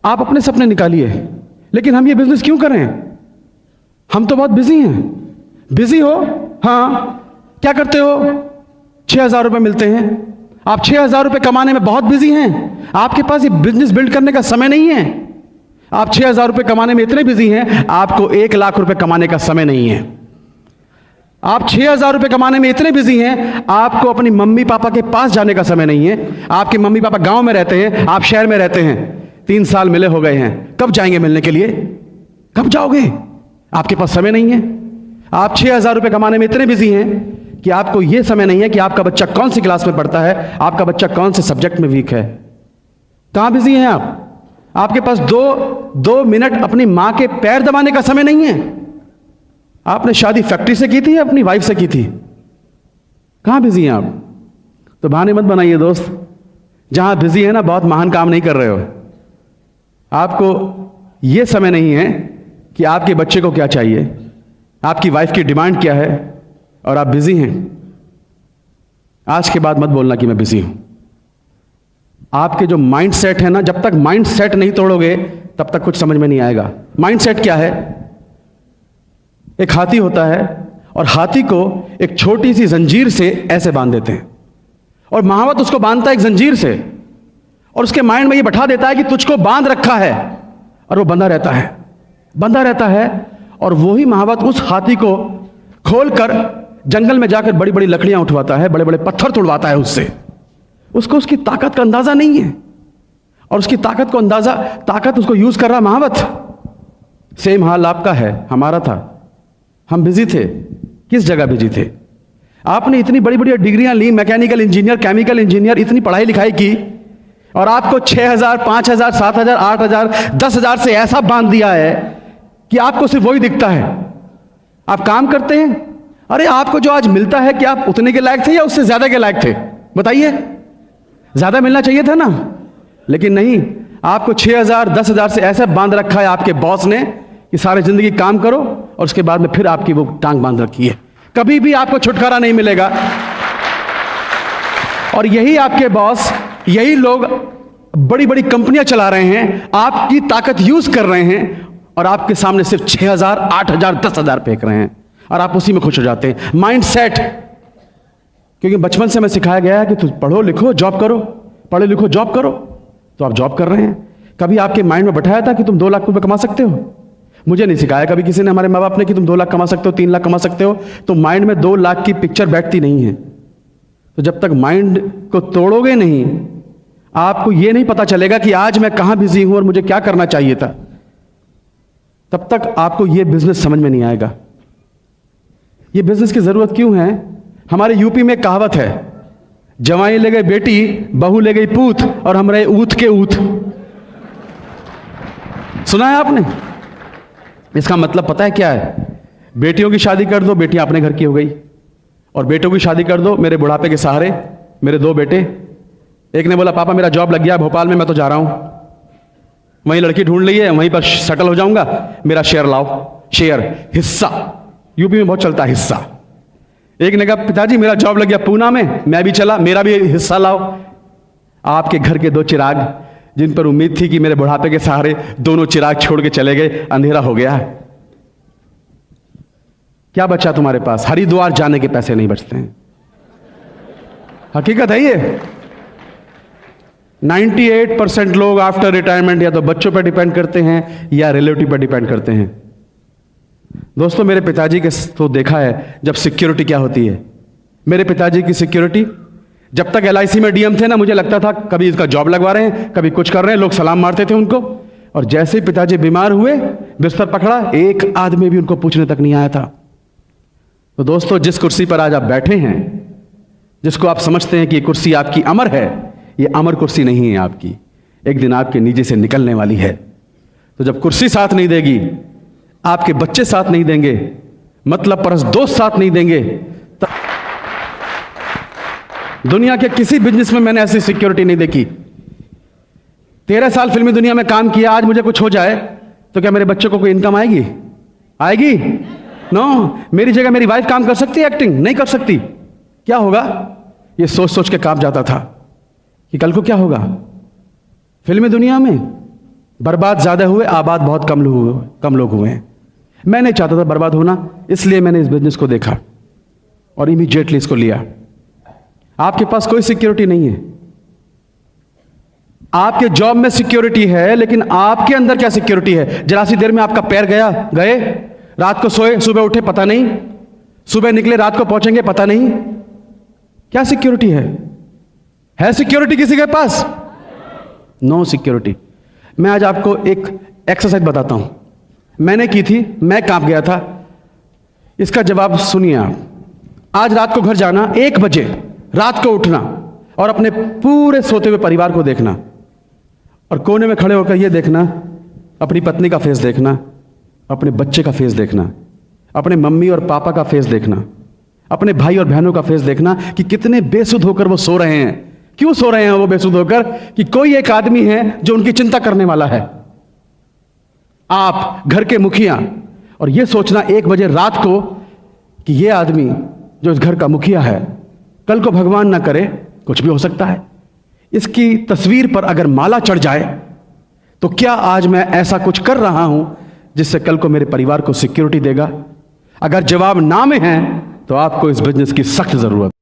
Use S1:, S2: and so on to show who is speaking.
S1: आप अपने सपने निकालिए, लेकिन हम ये बिजनेस क्यों करें? हम तो बहुत बिजी हैं। बिजी हो? हाँ। क्या करते हो? 6,000 रुपये मिलते हैं। आप 6,000 रुपये कमाने में बहुत बिजी हैं। आपके पास ये बिजनेस बिल्ड करने का समय नहीं है। आप 6,000 रुपये कमाने में इतने बिजी हैं, आपको 1,00,000 रुपये कमाने का समय नहीं है। आप 6,000 रुपये कमाने में इतने बिजी हैं, आपको अपनी मम्मी पापा के पास जाने का समय नहीं है। आपके मम्मी पापा गांव में रहते हैं, आप शहर में रहते हैं। 3 साल मिले हो गए हैं, कब जाएंगे मिलने के लिए? कब जाओगे? आपके पास समय नहीं है। आप 6,000 रुपये कमाने में इतने बिजी हैं कि आपको यह समय नहीं है कि आपका बच्चा कौन सी क्लास में पढ़ता है, आपका बच्चा कौन से सब्जेक्ट में वीक है। कहां बिजी हैं आप? आपके पास दो मिनट अपनी मां के पैर दबाने का समय नहीं है। आपने शादी फैक्ट्री से की थी या अपनी वाइफ से की थी? कहां बिजी हैं आप? तो बहाने मत बनाइए दोस्त। जहां बिजी है ना, बहुत महान काम नहीं कर रहे हो। आपको यह समय नहीं है कि आपके बच्चे को क्या चाहिए, आपकी वाइफ की डिमांड क्या है, और आप बिजी हैं। आज के बाद मत बोलना कि मैं बिजी हूं। आपके जो माइंड सेट है ना, जब तक माइंड सेट नहीं तोड़ोगे तब तक कुछ समझ में नहीं आएगा। माइंड सेट क्या है? एक हाथी होता है और हाथी को एक छोटी सी जंजीर से ऐसे बांध देते हैं, और महावत उसको बांधता है एक जंजीर से, और उसके माइंड में ये बैठा देता है कि तुझको बांध रखा है, और वो बंधा रहता है। और वही महावत उस हाथी को खोलकर जंगल में जाकर बड़ी बड़ी लकड़ियां उठवाता है, बड़े बड़े पत्थर तोड़वाता है उससे। उसको उसकी ताकत का अंदाजा नहीं है, और उसकी ताकत उसको यूज कर रहा महावत। सेम हाल आपका है, हमारा था। हम बिजी थे। किस जगह बिजी थे? आपने इतनी बड़ी बड़ी डिग्रियां ली, मैकेनिकल इंजीनियर, केमिकल इंजीनियर, इतनी पढ़ाई लिखाई की, और आपको 6,000, 5,000, 7,000, 8,000, 10,000 से ऐसा बांध दिया है कि आपको सिर्फ वही दिखता है। आप काम करते हैं, अरे आपको जो आज मिलता है, क्या आप उतने के लायक थे या उससे ज्यादा के लायक थे? बताइए। ज्यादा मिलना चाहिए था ना, लेकिन नहीं। आपको 6,000, 10,000 से ऐसा बांध रखा है आपके बॉस ने कि सारी जिंदगी काम करो, और उसके बाद में फिर आपकी वो टांग बांध रखी है। कभी भी आपको छुटकारा नहीं मिलेगा। और यही आपके बॉस, यही लोग बड़ी बड़ी कंपनियां चला रहे हैं, आपकी ताकत यूज कर रहे हैं, और आपके सामने सिर्फ 6,000, 8,000, 10,000 फेंक रहे हैं, और आप उसी में खुश हो जाते हैं। Mind set. क्योंकि बचपन से हमें सिखाया गया है कि तुम पढ़ो लिखो जॉब करो, पढ़ो लिखो जॉब करो, तो आप जॉब कर रहे हैं। कभी आपके माइंड में बैठाया था कि तुम 2 लाख रुपए कमा सकते हो? मुझे नहीं सिखाया कभी किसी ने, हमारे माँ बाप ने, कि तुम 2 लाख कमा सकते हो, 3 लाख कमा सकते हो। तो माइंड में 2 लाख की पिक्चर बैठती नहीं है। तो जब तक माइंड को तोड़ोगे नहीं, आपको यह नहीं पता चलेगा कि आज मैं कहां बिजी हूं और मुझे क्या करना चाहिए था, तब तक आपको यह बिजनेस समझ में नहीं आएगा। यह बिजनेस की जरूरत क्यों है? हमारे यूपी में कहावत है, जवाई ले गई बेटी, बहू ले गई पूत, और हम रहे ऊत के ऊत। सुना है आपने? इसका मतलब पता है क्या है? बेटियों की शादी कर दो, बेटियां अपने घर की हो गई, और बेटों की शादी कर दो मेरे बुढ़ापे के सहारे। मेरे 2 बेटे, एक ने बोला पापा मेरा जॉब लग गया भोपाल में, मैं तो जा रहा हूं, वहीं लड़की ढूंढ ली है, वहीं पर सेटल हो जाऊंगा, मेरा शेयर लाओ। शेयर, हिस्सा, यूपी में बहुत चलता है हिस्सा। एक ने कहा पिताजी मेरा जॉब लग गया पूना में, मैं भी चला, मेरा भी हिस्सा लाओ। आपके घर के 2 चिराग, जिन पर उम्मीद थी कि मेरे बुढ़ापे के सहारे दोनों चिराग छोड़ के चले गए, अंधेरा हो गया। क्या बचा तुम्हारे पास? हरिद्वार जाने के पैसे नहीं बचते हैं। हकीकत है ये। 98% लोग आफ्टर रिटायरमेंट या तो बच्चों पर डिपेंड करते हैं या रिलेटिव पर डिपेंड करते हैं। दोस्तों, मेरे पिताजी के तो देखा है जब सिक्योरिटी क्या होती है। मेरे पिताजी की सिक्योरिटी, जब तक LIC में DM थे ना, मुझे लगता था कभी इसका जॉब लगवा रहे हैं, कभी कुछ कर रहे हैं, लोग सलाम मारते थे उनको। और जैसे ही पिताजी बीमार हुए, बिस्तर पकड़ा, एक आदमी भी उनको पूछने तक नहीं आया था। तो दोस्तों, जिस कुर्सी पर आज आप बैठे हैं, जिसको आप समझते हैं कि ये कुर्सी आपकी अमर है, ये अमर कुर्सी नहीं है आपकी। एक दिन आपके नीचे से निकलने वाली है। तो जब कुर्सी साथ नहीं देगी, आपके बच्चे साथ नहीं देंगे, मतलब परस दोस्त साथ नहीं देंगे, तब दुनिया के किसी बिजनेस में मैंने ऐसी सिक्योरिटी नहीं देखी। 13 साल फिल्मी दुनिया में काम किया, आज मुझे कुछ हो जाए तो क्या मेरे बच्चों को कोई इनकम आएगी? आएगी? नो। मेरी जगह मेरी वाइफ काम कर सकती है, एक्टिंग नहीं कर सकती। क्या होगा? ये सोच सोच के कांप जाता था कि कल को क्या होगा फिल्मी दुनिया में। बर्बाद ज़्यादा हुए, आबाद बहुत कम लोग हुए हैं। मैं नहीं चाहता था बर्बाद होना, इसलिए मैंने इस बिजनेस को देखा और इमीडिएटली इसको लिया। आपके पास कोई सिक्योरिटी नहीं है। आपके जॉब में सिक्योरिटी है, लेकिन आपके अंदर क्या सिक्योरिटी है? जरा सी देर में आपका पैर गए, रात को सोए, सुबह उठे पता नहीं, सुबह निकले रात को पहुंचेंगे पता नहीं। क्या सिक्योरिटी है सिक्योरिटी किसी के पास? No security. मैं आज आपको एक एक्सरसाइज बताता हूं, मैंने की थी, मैं कांप गया था। इसका जवाब सुनिए आप। आज रात को घर जाना, 1 बजे रात को उठना और अपने पूरे सोते हुए परिवार को देखना और कोने में खड़े होकर यह देखना, अपनी पत्नी का फेस देखना, अपने बच्चे का फेस देखना, अपने मम्मी और पापा का फेस देखना, अपने भाई और बहनों का फेस देखना कि कितने बेसुध होकर वो सो रहे हैं। क्यों सो रहे हैं वो बेसुध होकर? कि कोई एक आदमी है जो उनकी चिंता करने वाला है, आप घर के मुखिया। और यह सोचना 1 बजे रात को कि यह आदमी जो इस घर का मुखिया है, कल को भगवान ना करे कुछ भी हो सकता है, इसकी तस्वीर पर अगर माला चढ़ जाए तो क्या आज मैं ऐसा कुछ कर रहा हूं जिससे कल को मेरे परिवार को सिक्योरिटी देगा? अगर जवाब ना में है तो आपको इस बिजनेस की सख्त जरूरत है।